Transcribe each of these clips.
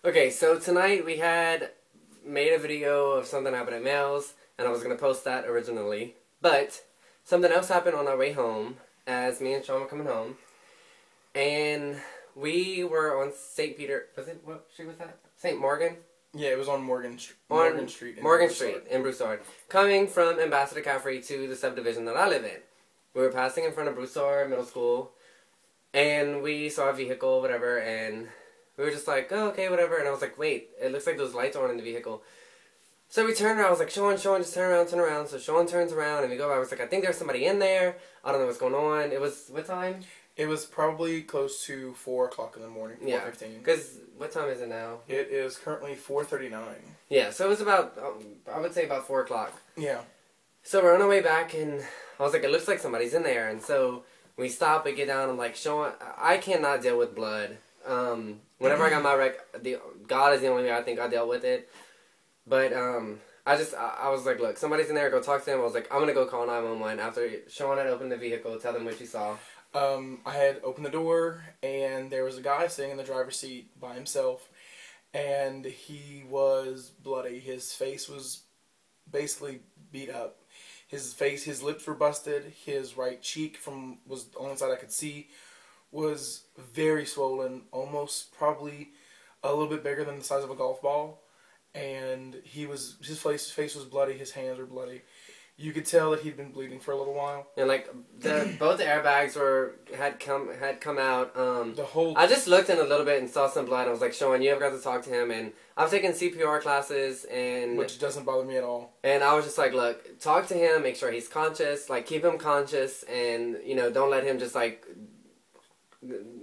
Okay, so tonight we had made a video of something happened at Mel's, and I was going to post that originally. But something else happened on our way home as me and Sean were coming home. And we were on St. Peter, what street was that? St. Morgan? Yeah, it was on Morgan Street. Morgan Street in Broussard. Coming from Ambassador Caffrey to the subdivision that I live in. We were passing in front of Broussard Middle School, and we saw a vehicle, whatever, and we were just like, oh, okay, whatever. And I was like, wait, it looks like those lights are on in the vehicle. So we turned around. I was like, Sean, just turn around, turn around. So Sean turns around, and we go by. I was like, I think there's somebody in there. I don't know what's going on. It was, what time? It was probably close to 4 o'clock in the morning, 4:15. Yeah, because what time is it now? It is currently 4:39. Yeah, so it was about, I would say about 4 o'clock. Yeah. So we're on our way back, and I was like, it looks like somebody's in there. And so we stop and get down. I'm like, Sean, I cannot deal with blood. Whenever I got my wreck, God is the only way I think I dealt with it. But I was like, look, somebody's in there, go talk to him. I was like, I'm going to go call 911 after Sean had opened the vehicle, tell them what you saw. I had opened the door, and there was a guy sitting in the driver's seat by himself, and he was bloody. His face was basically beat up. His lips were busted. His right cheek was the only side I could see was very swollen, almost probably a little bit bigger than the size of a golf ball. And his face was bloody. His hands were bloody. You could tell that he'd been bleeding for a little while. And like both the airbags had come out. I just looked in a little bit and saw some blood. I was like, Sean, you ever got to talk to him? And I've taken CPR classes, and which doesn't bother me at all. And I was just like, look, talk to him, make sure he's conscious, like keep him conscious, and don't let him just like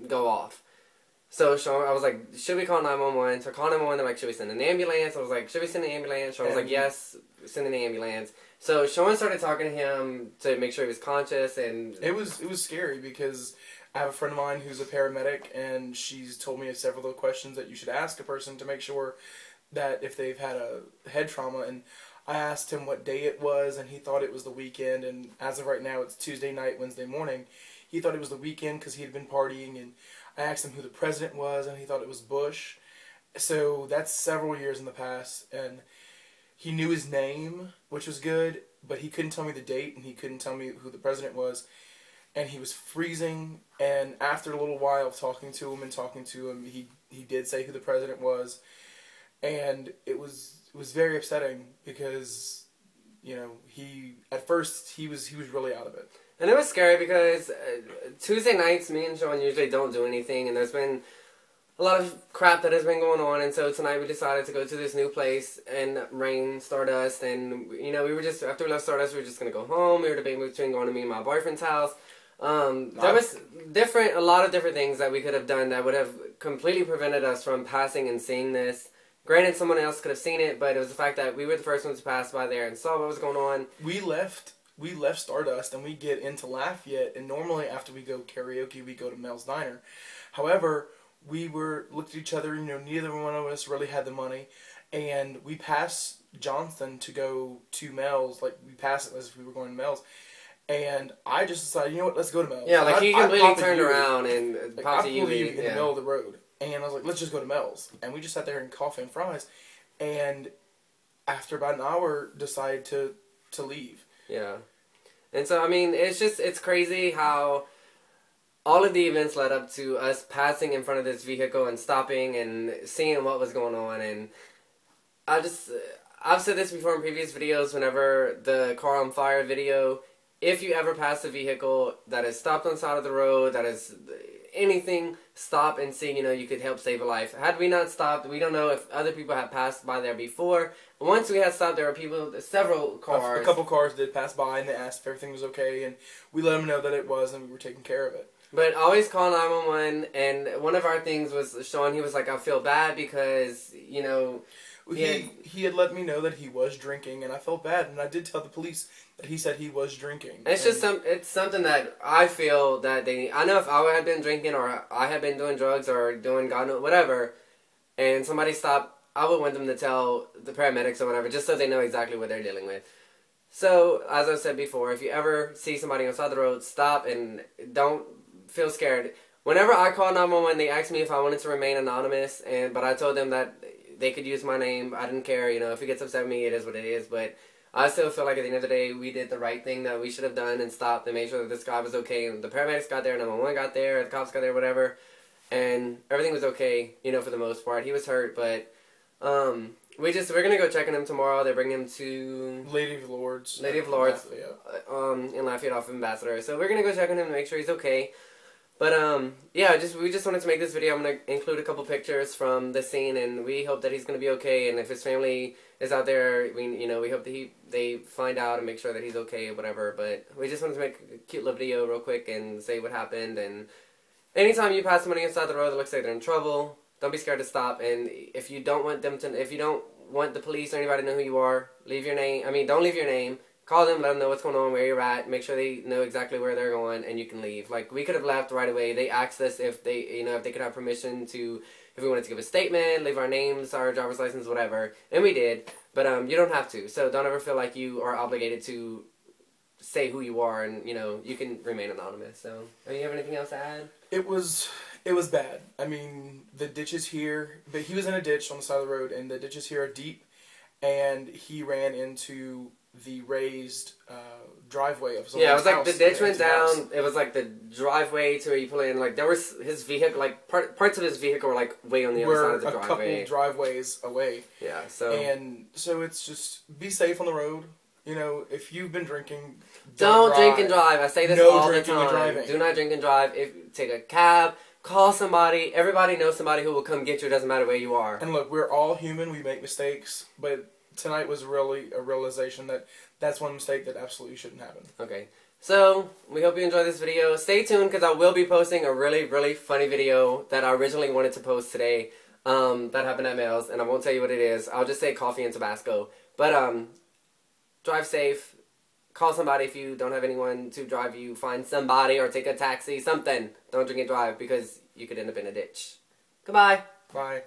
go off. So Sean, I was like, should we call 911? So I called 911. They're like, should we send an ambulance? I was like, should we send an ambulance? Sean was like, yes, send an ambulance. So Sean started talking to him to make sure he was conscious, and it was scary because I have a friend of mine who's a paramedic, and she's told me several of the questions that you should ask a person to make sure that if they've had a head trauma. And I asked him what day it was, and he thought it was the weekend. And as of right now, it's Tuesday night, Wednesday morning. He thought it was the weekend because he had been partying, and I asked him who the president was, and he thought it was Bush. So that's several years in the past, and he knew his name, which was good, but he couldn't tell me the date, and he couldn't tell me who the president was. And he was freezing, and after a little while of talking to him, he did say who the president was. And it was very upsetting because, at first he was really out of it. And it was scary because Tuesday nights, me and Sean usually don't do anything, and there's been a lot of crap that has been going on, and so tonight we decided to go to this new place and rain Stardust, and we were just, after we left Stardust, we were just going to go home. We were debating between going to me and my boyfriend's house. There was a lot of different things that we could have done that would have completely prevented us from passing and seeing this. Granted, someone else could have seen it, but it was the fact that we were the first ones to pass by there and saw what was going on. We left Stardust, and we get into Lafayette, and normally after we go karaoke, we go to Mel's Diner. However, we looked at each other, neither one of us really had the money, and we passed Johnston to go to Mel's, like we passed it as if we were going to Mel's, and I just decided, you know what, let's go to Mel's. Yeah, like he completely turned around and popped a U-E in the middle of the road, and I was like, let's just go to Mel's, and we just sat there and coffee and fries, and after about an hour, decided to leave. Yeah. And so, I mean, it's crazy how all of the events led up to us passing in front of this vehicle and stopping and seeing what was going on. And I've said this before in previous videos, whenever the car on fire video, if you ever pass a vehicle that is stopped on the side of the road, that is anything, stop and see, you could help save a life. Had we not stopped, we don't know if other people had passed by there before. Once we had stopped, there were several cars. A couple cars did pass by, and they asked if everything was okay, and we let them know that it was, and we were taking care of it. But always call 911, and one of our things was, Sean, he was like, I feel bad because, He had let me know that he was drinking, and I felt bad, and I did tell the police that he said he was drinking. It's it's something that I feel that I know if I had been drinking, or I had been doing drugs, or doing God knows whatever, and somebody stopped, I would want them to tell the paramedics or whatever, just so they know exactly what they're dealing with. So, as I said before, if you ever see somebody on the side of the road, stop and don't feel scared. whenever I called 911, they asked me if I wanted to remain anonymous, but I told them that they could use my name. I didn't care, you know, if he gets upset with me, it is what it is, but I still feel like at the end of the day, we did the right thing that we should have done and stopped and made sure that this guy was okay. And the paramedics got there, 911 got there, the cops got there, whatever, and everything was okay, you know, for the most part. He was hurt, but we're gonna go check on him tomorrow. They're bringing him to Lady of Lords. In Lafayette off of Ambassador. So we're gonna go check on him to make sure he's okay. But yeah, we just wanted to make this video. I'm gonna include a couple pictures from the scene, and we hope that he's gonna be okay. And if his family is out there, we hope that they find out and make sure that he's okay or whatever. But we just wanted to make a cute little video real quick and say what happened. And anytime you pass somebody inside the road that looks like they're in trouble, don't be scared to stop. And if you don't want the police or anybody to know who you are, leave your name. I mean, don't leave your name. Call them, let them know what's going on, where you're at, make sure they know exactly where they're going, and you can leave. Like, we could have left right away. They asked us if they could have permission to, if we wanted to give a statement, leave our names, our driver's license, whatever, and we did. But you don't have to. So don't ever feel like you are obligated to say who you are, and you can remain anonymous. So, do you have anything else to add? It was bad. I mean, the ditches here, but he was in a ditch on the side of the road, and the ditches here are deep, and he ran into the raised driveway of someone's house. Yeah, it was like the ditch went down. It was like the driveway to where you pull in. Like, there was his vehicle, like parts of his vehicle were like way on the other side of the driveway. We're a couple driveways away. Yeah, so it's just be safe on the road. You know, if you've been drinking, don't drink and drive. I say this all the time. And driving. Do not drink and drive. Take a cab. Call somebody. Everybody knows somebody who will come get you. It doesn't matter where you are. And look, we're all human. We make mistakes, but tonight was really a realization that that's one mistake that absolutely shouldn't happen. Okay. So, we hope you enjoyed this video. Stay tuned because I will be posting a really, really funny video that I originally wanted to post today that happened at Mel's, and I won't tell you what it is. I'll just say coffee and Tabasco. But, drive safe. Call somebody if you don't have anyone to drive you. Find somebody or take a taxi, something. Don't drink and drive because you could end up in a ditch. Goodbye. Bye.